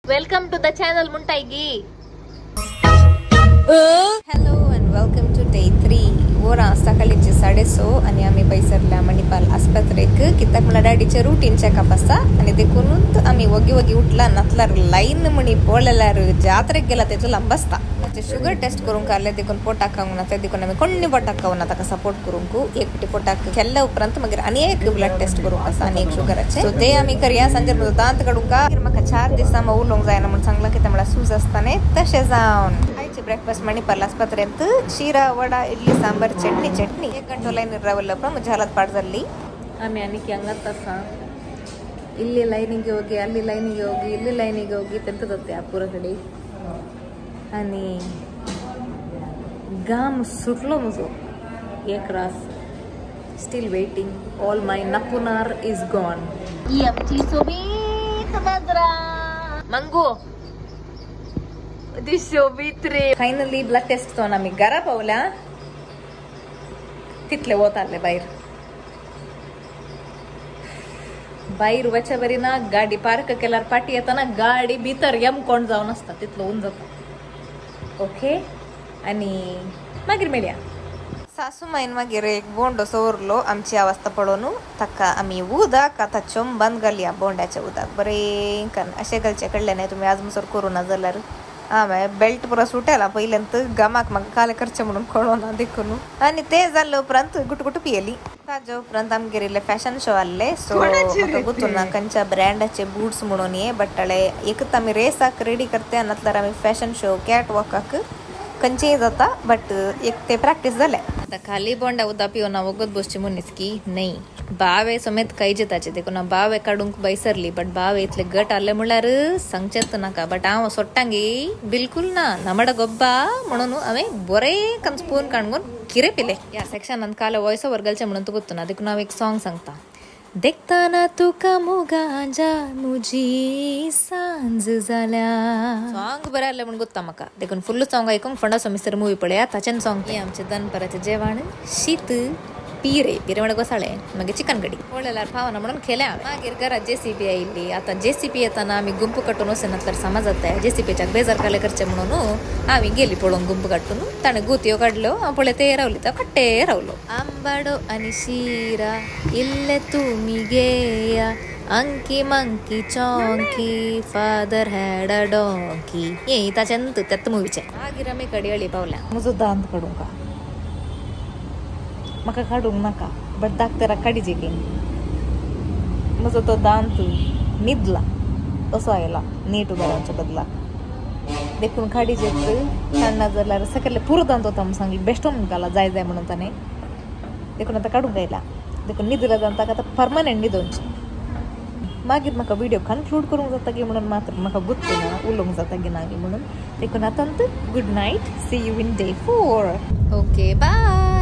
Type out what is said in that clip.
Welcome to the channel मुंटाईगी. Hello and welcome to day 3. वर सकाळीचे 6:30 आणि आम्ही बैसरल्या मणिपाल आस्पत्रेक कित्याक म्हणल्यार डॅडीचे रुटीन चेकअप आसा आणि देखून आम्ही वगी वगी उठला नातल्यार लाईन म्हणी पळल्यार जात्रेक गेला तेचो लांब बसता. शुगर टेस्ट करूंक आले देखून पोटाक खावंक ना ते देखून आम्ही कोणी पोटाक खावना ताका सपोर्ट करूंक एक पिटी पोटाक केल्या उपरांत मागीर आनी एक ब्लड टेस्ट करूंक आसा आनी एक शुगराचे सो ते आम्ही करया. सांजे म्हजो दांत काडूंक मागीर म्हाका 4 दिसां उलोवंक जायना म्हणून सांगला कित्याक म्हळ्यार सूज आसताने तशें जावन आयचे ब्रेकफास्ट मणिपाल आस्पत्रेंत शिरा वडा इडली सांबार चटणी 1 ಗಂಟೆ ಲೈನ್ ರಾವಲ್ಲಪ್ಪ मुझे हालत पाड जाल्ली. आम्ही आणि हंगत असा ಇಲ್ಲಿ ಲೈನಿಗೆ ಹೋಗಿ ಅಲ್ಲಿ ಲೈನಿಗೆ ಹೋಗಿ ಇಲ್ಲಿ ಲೈನಿಗೆ ಹೋಗಿ ತೆಂತದತ್ತೆ ಆ ಪೂರ ಕಡೆ आणि घाम सुटलो म्हजो एक रास. Still waiting. ऑल माय नपुनार इज गॉन. ही आमची सोबीत नजरा मंगू दी सोबीत रे. फायनली ब्लड टेस्ट करून आम्ही घरा पावल्या. तिथले वताले भायर वचे बरी ना गाडी पार्क केल्यार पाटी येताना गाडी भितर यमकोंड जावन आसता तितलो ऊन जाता. ओके आणि मागीर मेळया. सासूमाईन मागीर एक बोंडो सवरलो आमची अवस्था पळोवन ताका आमी उदक आतां चोम बंद घालया. बोंड्याचे उदक बरें करून अशें घालचे कडले न्हय तुमी आज मुसर करूं ना जाल्यार हांवें बेल्ट पुरो सुटेला पयल्यांत गमाक म्हाका काले करचे म्हणून कळोना देखून. आनी ते जाल्ले उपरांत गुटगुट पियेली. ताजे उपरांत आमगेर इल्ले फॅशन शो आहले सो म्हाका गुतून ना खंयच्या ब्रँडाचे बुट्स म्हणून ये बट्टाळे एकच आमी रेसाक रेडी करते नातल्यार आमी फॅशन शो कॅट वॉकाक खंयचेय जाता बट एक ते प्रॅक्टीस जाले. आतां खाली बोंडा उदक पिवन हांव वगत बसची मनीस की न्हय बावे समेत काही जेताचे देखून बावे काडूंक बैसरली बट बावे इतले गट आले म्हणल्यार सांगचेच नाका. बट हांव सोडटांगी बिलकुल ना नमड गोब्बा म्हणून हांवें बरें करून स्पून काडून किरे पिले. ह्या सेक्शनांत काल वॉयस ओवर घालचें म्हणून तूं गुर्तना देखून हांव एक सॉंग सांगता. देखताना तुका मोगांजा मुजी सांज जाल्या. सॉंग बरें आहलें म्हणून गुत्ता म्हाका देखून फुल्ल सॉंग आयकूंक फंडासो मिसर मूवी पळया ताचें सॉंग. हें आमचें दनपाराचें जेवण शीत पिरे म्हणून घोसाळे मागीर चिकन कडी पळयल्यार पावना म्हणून केल्या. मागीर घरात JCB आयिल्ली. आतां JCB येताना आमी गुंप कट्टून वचनातल्यार समज जाता JCBच्याक बेजार काले करचे म्हणून हांवें गेली पळोवंक गुंप काडटून. ताणें गुतयो काडल्यो हांव पळय ते रावली तो कट्टे रावलो. आंबाडो आनी शिरा इल्ले तुमी घेया अंकी मंकी चॉंकी फादर हॅड अ डॉंकी हें ताचें त्यात मुवीचें. मागीर आमी कडयाळी पावल्या. म्हजो दांत काडूंक म्हाका काडूंक नाका बट डाक्टराक काडीचे की म्हजो तो दांत न्हिदला असो आयला नीट उगडाच्या बदलाक देखून काडीचे काडना जाल्यार सकयले पुरो दांत वता म्हणून सांगली बेश्टो म्हणून घाला जाय म्हणून ताणें देखून आतां काडूंक आयला. देखून न्हिदल्या दांताक आतां परमनंट न्हिदोवचें. मागीर म्हाका व्हिडिओ कन्क्लूड करूंक जाता की म्हणून मात्र म्हाका गुर्तू ना उलोवंक जाता की ना म्हणून देखून आतां good night. See you in day 4. Okay bye.